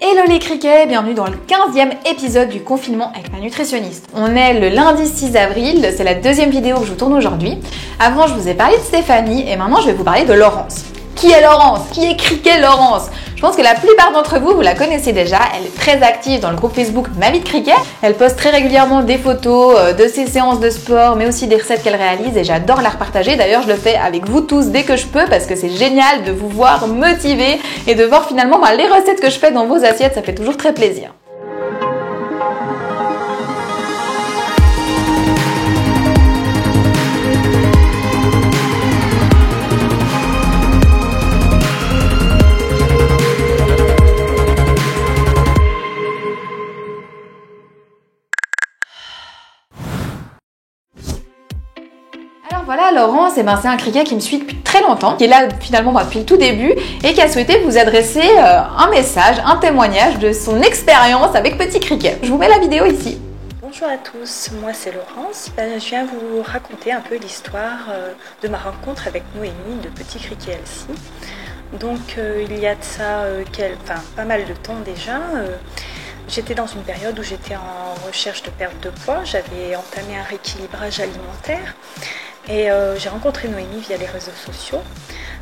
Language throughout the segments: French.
Hello les criquets, bienvenue dans le 15e épisode du confinement avec ma nutritionniste. On est le lundi 6 avril, c'est la deuxième vidéo que je vous tourne aujourd'hui. Avant, je vous ai parlé de Stéphanie et maintenant je vais vous parler de Laurence. Qui est Laurence? Qui est Criquet Laurence? Je pense que la plupart d'entre vous, vous la connaissez déjà. Elle est très active dans le groupe Facebook Ma Vie de Criquet. Elle poste très régulièrement des photos de ses séances de sport, mais aussi des recettes qu'elle réalise et j'adore la repartager. D'ailleurs, je le fais avec vous tous dès que je peux parce que c'est génial de vous voir motiver et de voir finalement les recettes que je fais dans vos assiettes. Ça fait toujours très plaisir. Voilà, Laurence, c'est un criquet qui me suit depuis très longtemps, qui est là finalement depuis le tout début et qui a souhaité vous adresser un message, un témoignage de son expérience avec Petit Criquet. Je vous mets la vidéo ici. Bonjour à tous, moi c'est Laurence. Je viens vous raconter un peu l'histoire de ma rencontre avec Noémie de Petit Criquet LC. Donc il y a de ça pas mal de temps déjà. J'étais dans une période où j'étais en recherche de perte de poids. J'avais entamé un rééquilibrage alimentaire. Et j'ai rencontré Noémie via les réseaux sociaux.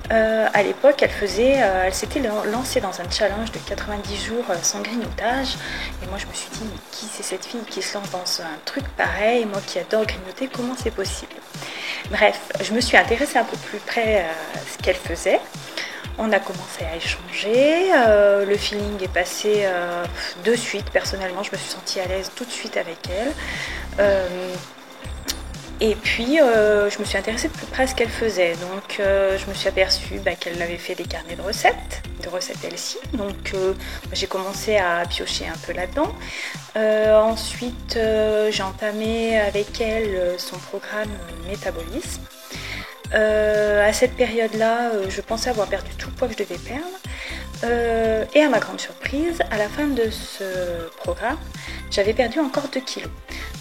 À l'époque, elle s'était lancée dans un challenge de 90 jours sans grignotage. Et moi, je me suis dit, mais qui c'est cette fille qui se lance dans un truc pareil? Moi qui adore grignoter, comment c'est possible? Bref, je me suis intéressée un peu plus près à ce qu'elle faisait. On a commencé à échanger, le feeling est passé de suite. Personnellement, je me suis sentie à l'aise tout de suite avec elle. Et puis, je me suis intéressée de plus près à ce qu'elle faisait. Donc, je me suis aperçue qu'elle avait fait des carnets de recettes LC. Donc, j'ai commencé à piocher un peu là-dedans. Ensuite, j'ai entamé avec elle son programme Métabolisme. À cette période-là, je pensais avoir perdu tout le poids que je devais perdre. Et à ma grande surprise, à la fin de ce programme, j'avais perdu encore 2 kilos.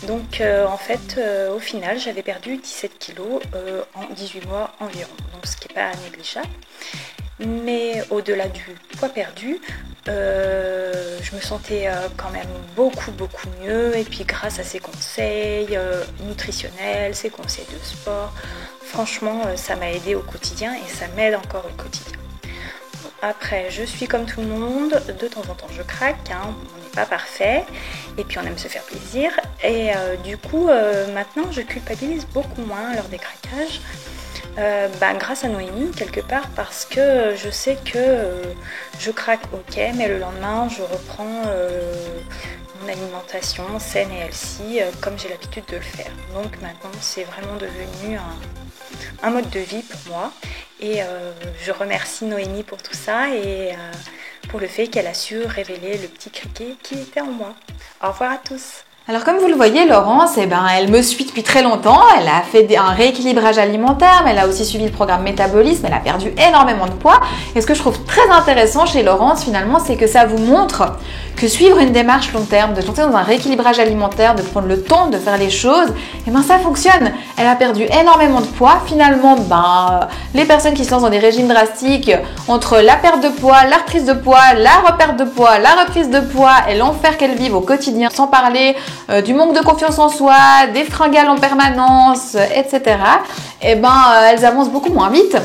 Donc en fait, au final, j'avais perdu 17 kilos en 18 mois environ, donc ce qui n'est pas négligeable. Mais au-delà du poids perdu, je me sentais quand même beaucoup mieux. Et puis grâce à ses conseils nutritionnels, ses conseils de sport, franchement, ça m'a aidé au quotidien et ça m'aide encore au quotidien. Après, je suis comme tout le monde, de temps en temps je craque, on n'est pas parfait, et puis on aime se faire plaisir. Et du coup, maintenant je culpabilise beaucoup moins lors des craquages, grâce à Noémie quelque part, parce que je sais que je craque ok, mais le lendemain je reprends mon alimentation saine et healthy comme j'ai l'habitude de le faire. Donc maintenant c'est vraiment devenu un mode de vie pour moi. Et je remercie Noémie pour tout ça et pour le fait qu'elle a su révéler le petit criquet qui était en moi. Au revoir à tous. Alors comme vous le voyez, Laurence, elle me suit depuis très longtemps. Elle a fait un rééquilibrage alimentaire, mais elle a aussi suivi le programme Métabolisme. Elle a perdu énormément de poids. Et ce que je trouve très intéressant chez Laurence, finalement, c'est que ça vous montre que suivre une démarche long terme, de tenter dans un rééquilibrage alimentaire, de prendre le temps de faire les choses, ça fonctionne. Elle a perdu énormément de poids. Finalement, les personnes qui se lancent dans des régimes drastiques, entre la perte de poids, la reprise de poids, la reperte de poids, la reprise de poids et l'enfer qu'elles vivent au quotidien, sans parler du manque de confiance en soi, des fringales en permanence, etc. Elles avancent beaucoup moins vite.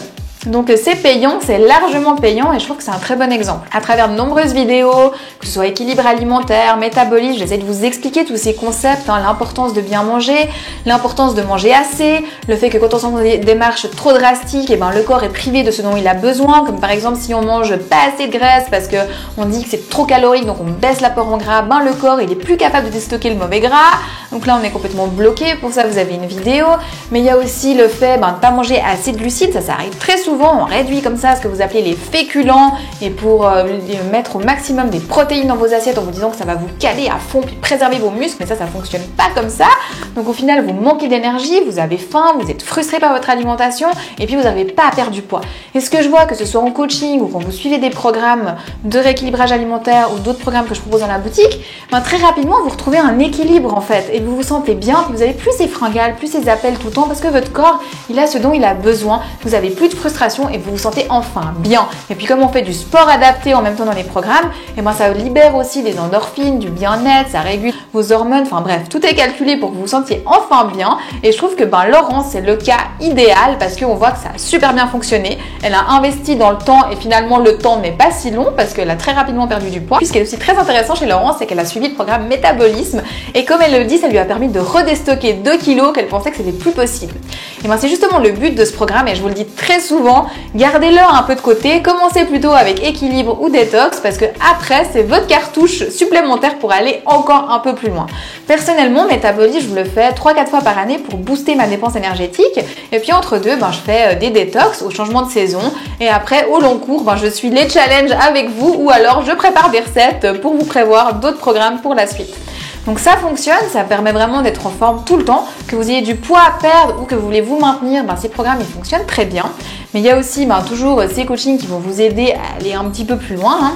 Donc c'est payant, c'est largement payant et je trouve que c'est un très bon exemple. À travers de nombreuses vidéos, que ce soit équilibre alimentaire, métabolisme, j'essaie de vous expliquer tous ces concepts, l'importance de bien manger, l'importance de manger assez, le fait que quand on sent des démarches trop drastiques, le corps est privé de ce dont il a besoin, comme par exemple si on mange pas assez de graisse parce qu'on dit que c'est trop calorique, donc on baisse l'apport en gras, le corps il est plus capable de déstocker le mauvais gras, donc là on est complètement bloqué, pour ça vous avez une vidéo, mais il y a aussi le fait de ne pas manger assez de glucides, ça arrive très souvent. On réduit comme ça ce que vous appelez les féculents et pour mettre au maximum des protéines dans vos assiettes en vous disant que ça va vous caler à fond puis préserver vos muscles, mais ça fonctionne pas comme ça. Donc au final vous manquez d'énergie, vous avez faim, vous êtes frustré par votre alimentation et puis vous n'arrivez pas à perdre du poids. Et ce que je vois, que ce soit en coaching ou quand vous suivez des programmes de rééquilibrage alimentaire ou d'autres programmes que je propose dans la boutique, très rapidement vous retrouvez un équilibre en fait et vous vous sentez bien, puis vous avez plus ces fringales, plus ces appels tout le temps parce que votre corps il a ce dont il a besoin, vous avez plus de frustration concentration et vous vous sentez enfin bien. Et puis comme on fait du sport adapté en même temps dans les programmes, et ben ça libère aussi des endorphines, du bien-être, ça régule vos hormones, enfin bref, tout est calculé pour que vous vous sentiez enfin bien. Et je trouve que Laurence c'est le cas idéal parce qu'on voit que ça a super bien fonctionné. Elle a investi dans le temps et finalement le temps n'est pas si long parce qu'elle a très rapidement perdu du poids. Puis ce qui est aussi très intéressant chez Laurence, c'est qu'elle a suivi le programme métabolisme et comme elle le dit, ça lui a permis de redéstocker 2 kilos qu'elle pensait que c'était plus possible. Et ben c'est justement le but de ce programme et je vous le dis très souvent, gardez-le un peu de côté, commencez plutôt avec équilibre ou détox parce que après c'est votre cartouche supplémentaire pour aller encore un peu plus loin. Personnellement, métabolisme, je le fais 3-4 fois par année pour booster ma dépense énergétique et puis entre deux, je fais des détox au changement de saison et après au long cours, je suis les challenges avec vous ou alors je prépare des recettes pour vous prévoir d'autres programmes pour la suite. Donc ça fonctionne, ça permet vraiment d'être en forme tout le temps, que vous ayez du poids à perdre ou que vous voulez vous maintenir, ces programmes ils fonctionnent très bien. Mais il y a aussi toujours ces coachings qui vont vous aider à aller un petit peu plus loin.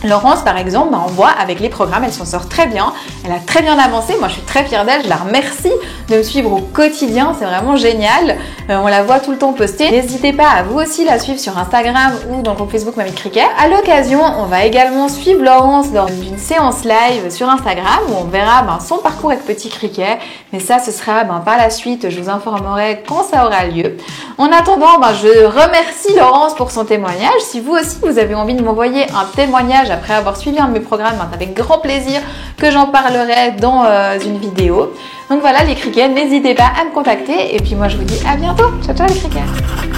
Laurence par exemple, on voit avec les programmes, elle s'en sort très bien, elle a très bien avancé, moi je suis très fière d'elle, je la remercie de me suivre au quotidien, c'est vraiment génial, on la voit tout le temps poster. N'hésitez pas à vous aussi la suivre sur Instagram ou dans le groupe Facebook Mamie Cricket. À l'occasion, on va également suivre Laurence lors d'une séance live sur Instagram où on verra son parcours avec Petit Cricket, mais ça ce sera par la suite, je vous informerai quand ça aura lieu. En attendant, je remercie Laurence pour son témoignage. Si vous aussi vous avez envie de m'envoyer un témoignage après avoir suivi un de mes programmes, c'est avec grand plaisir que j'en parlerai dans une vidéo. Donc voilà les crickets, n'hésitez pas à me contacter et puis moi je vous dis à bientôt. Ciao ciao les crickets.